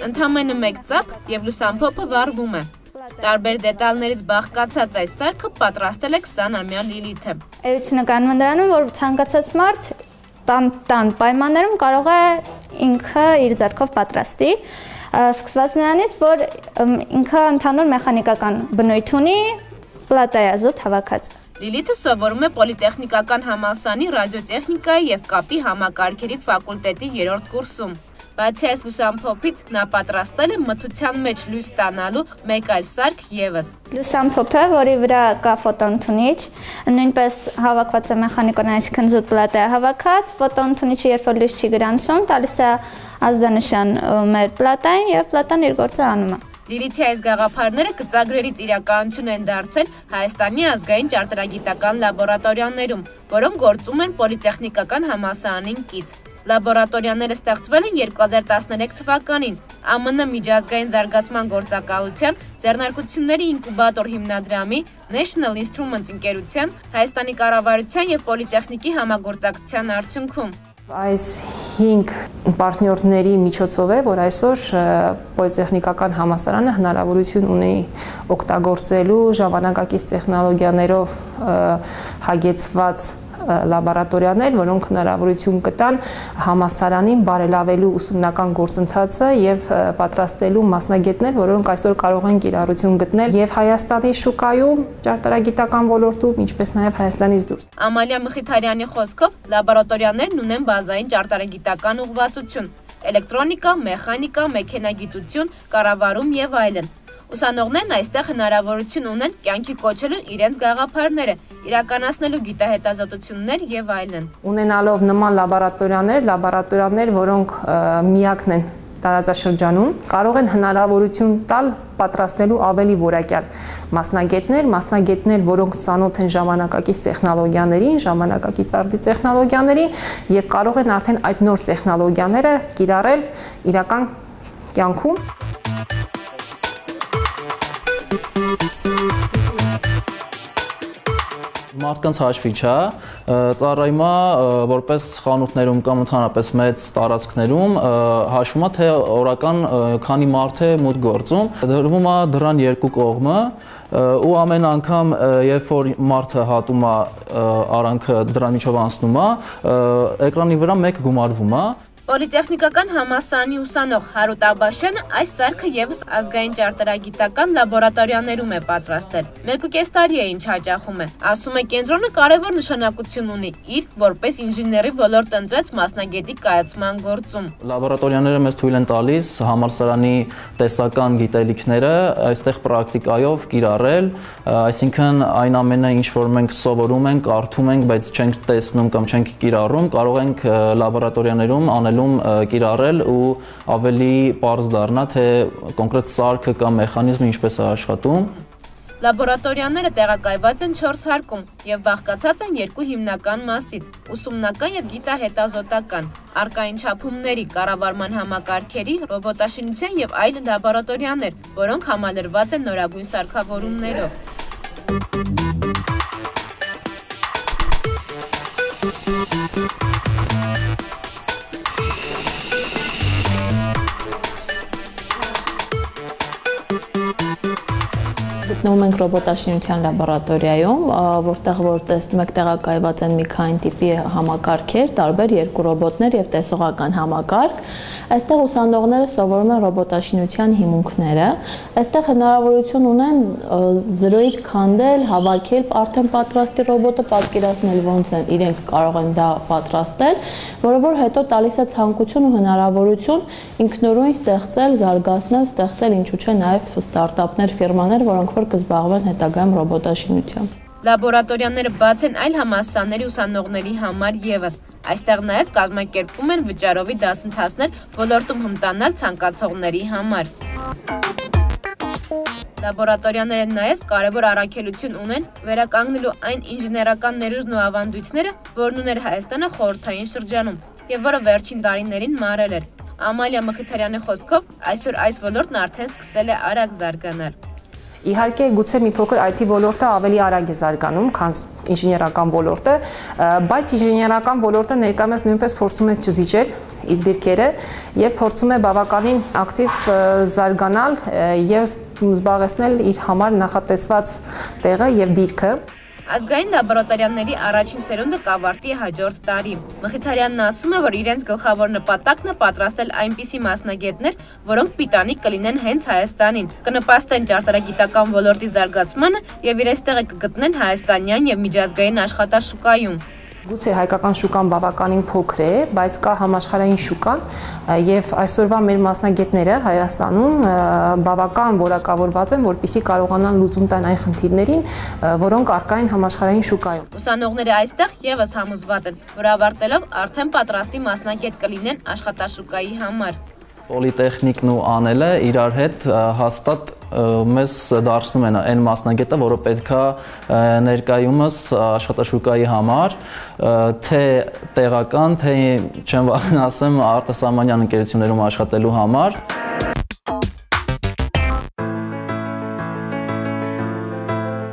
Ընդամենը մեկ ծափ և լուսամփոփը վառվում է։ Տարբեր դետալներից բաղկացած այս սարքը պատրաստել է 20-ամյա Լիլիթը։ Էությունը կանում է նրանում, որ ցանկացած մարդ տան պայմաններում կարող է ինքը իր ձեռքով պատրաստի, սկսված նրանից, որ ինքը ընդհանուր մեխանիկական բնույթ ունի, պլատա է ազոտ հավաքած։ Լիլիթը սովորում է Պոլիտեխնիկական համալսարանի ռադիոտեխնիկայի և կապի համակարգերի ֆակուլտետի 3-րդ կուրսում։ Բացի այս լուսամփոփից նա պատրաստել է մթության մեջ լույս ստանալու մեկ այլ սարք ևս։ Լուսամփոփը, որի վրա կա ֆոտոընդունիչ, նույնպես հավաքված է մեխանիկորեն, այսինքն զուտ պլատա է հավաքած, ֆոտոընդունիչը երբ որ լույս չի գրանցում, տալիս է ազդանշան մեր պլատային և պլատան իր գործը անում է։ Լիլիթի այս գաղափարները գծագրերից իրականություն են դարձել Հայաստանի ազգային ճարտարագիտական լաբորատորիաներում, որոնք գործում են Պոլիտեխնիկական համալսարանին կից։ Լաբորատորիաները ստեղծվել են 2013 թվականին ԱՄՆ միջազգային զարգացման գործակալության ձեռնարկությունների ինկուբատոր հիմնադրամի National Instruments ընկերության, Հայաստանի կառավարության և Պոլիտեխնիկի համագործակցության արդյունքում։ Այս 5 պարտներների միջոցով է, որ այսօր Պոլիտեխնիկական համալսարանը հնարավորություն ունի օգտագործելու ժամանակակից տեխնոլոգիաներով հագեցված լաբորատորիաներ, որոնք հնարավորություն կտան համալսարանին բարելավելու ուսումնական գործընթացը եւ պատրաստելու մասնագետներ, որոնք այսօր կարող են կիրառություն գտնել եւ Հայաստանի շուկայում, ճարտարագիտական ոլորտում, ինչպես նաեւ Հայաստանից դուրս։ Ամալիա Մխիթարյանի խոսքով լաբորատորիաներն ունեն բազային ճարտարագիտական ուղղվածություն՝ էլեկտրոնիկա, մեխանիկա, մեքենագիտություն, կառավարում եւ այլն։ Ուսանողներն այստեղ հնարավորություն ունեն կյանքի կոչելու իրենց գաղափարները, իրականացնելու գիտահետազոտություններ եւ այլն։ Ունենալով նման լաբորատորիաներ, որոնք միակն են տարածաշրջանում, կարող են հնարավորություն տալ պատրաստելու ավելի որակյալ մասնագետներ, որոնք ծանոթ են ժամանակակից տեխնոլոգիաներին, ժամանակակից արդի տեխնոլոգիաներին եւ կարող են արդեն այդ նոր տեխնոլոգիաները կիրառել իրական կյանքում։ Մարդկանց հաշվի չէ, ծառայումը որպես խանութներում կամ ընդհանրապես մեծ տարածքներում հաշվում է, թե օրական քանի մարդ է մուտք գործում, դրվում է դռան երկու կողմը ու ամեն անգամ, երբ որ մարդը հատում է արանքը դռան միջով անցնում է, էկրանի վրա մեկ գումարվում է։ Պոլիտեխնիկական համալսարանի ուսանող Հարութ Աբաշյանը այս սարքը ևս ազգային ճարտարագիտական լաբորատորիաներում է պատրաստել։ 1.5 տարի է ինչ հաճախում է։ Ասում է, կենտրոնը կարևոր նշանակություն ունի իր որպես ինժեների ոլորտ ընտրած մասնագետի կայացման գործում։ Լաբորատորիաները մեզ թույլ են տալիս համալսարանի տեսական գիտելիքները այստեղ պրակտիկայով կիրառել, այսինքն այն ամենը, ինչ որ մենք սովորում ենք, կարդում ենք, բայց չենք տեսնում կամ չենք կիրառում, կարող ենք լաբորատորիաներում անելու կիրառել ու ավելի պարզ դառնա, թե կոնկրետ սարքը կամ մեխանիզմը ինչպես է աշխատում։ Լաբորատորիաները տեղակայված են 4 հարկում եւ բաղկացած են 2 հիմնական մասից՝ ուսումնական եւ գիտահետազոտական, առկային չափումների, կառավարման համակարգերի, ռոբոտաշինության եւ այլ լաբորատորիաներ, որոնք համալրված են նորագույն սարքավորումներով։ Գտնվում ենք ռոբոտաշինության լաբորատորիայում, որտեղ մեկ տեղակայված են մի քանի տիպի համակարգեր, տարբեր 2 ռոբոտներ եւ տեսողական համակարգ։ Այստեղ ուսանողները սովորում են ռոբոտաշինության հիմունքները։ Այստեղ հնարավորություն ունեն 0-ից քանդել, հավաքել արդեն պատրաստի ռոբոտը, պատկերացնել ոնց են իրենք կարող են դա պատրաստել, որը որ հետո տալիս է ցանկություն ու հնարավորություն ինքնուրույն ստեղծել, զարգացնել, ստեղծել ինչու՞ չէ նաեւ ստարտափներ, ֆիրմաներ, որոնք որ կզբաղվեն հետագայում ռոբոտաշինությամբ։ Լաբորատորիաները բաց են այլ համալսարանների ուսանողների համար ևս։ Այստեղ նաև կազմակերպվում են վճարովի դասընթացներ ոլորտում հմտանալ ցանկացողների համար։ Լաբորատորիաները նաև կարևոր առաքելություն ունեն վերականգնելու այն ինժեներական ներուժն ու ավանդույթները, որն ուներ Հայաստանը խորհրդային շրջանում եւ որը վերջին տարիներին մարել էր։ Ամալիա Մխիթարյանի խոսքով այսօր այս ոլորտն արդեն սկսել է արագ զարգանալ։ Իհարկե, գուցե մի փոքր IT ոլորտը ավելի արագ է զարգանում, քան ինժեներական ոլորտը, բայց ինժեներական ոլորտը ներկայումս նույնպես փորձում է չզիջել իր դիրքերը եւ փորձում է բավականին ակտիվ զարգանալ եւ զբաղեցնել իր համար նախատեսված տեղը եւ դիրքը։ Ազգային լաբորատորիաների առաջին սերունդը կավարտի հաջորդ տարի։ Մխիթարյանն ասում է, որ իրենց գլխավոր նպատակն է պատրաստել այնպիսի մասնագետներ, որոնք պիտանի կլինեն հենց Հայաստանին, կնպաստեն ճարտարագիտական ոլորտի զարգացմանը եւ իրենց տեղը կգտնեն հայաստանյան եւ միջազգային աշխատաշուկայում։ Գուցե հայկական շուկան բավականին փոքր է, բայց կա համաշխարհային շուկան եւ այսօրվա մեր մասնագետները Հայաստանում բավական որակավորված են, որպեսզի կարողանան լուծում տան այն խնդիրներին, որոնք առկա են համաշխարհային շուկայում։ Ուսանողները այստեղ եւս համոզված են, որ ավարտելով արդեն պատրաստի մասնագետ կլինեն աշխատաշուկայի համար։ Պոլիտեխնիկն ու անելը իրար հետ հաստատ մեզ դարձնում են այն մասնագետը, որը պետքա ներկայումս աշխատաշուկայի համար, թե տեղական, թե չեմ վախենա ասեմ արտասահմանյան ընկերություններում աշխատելու համար։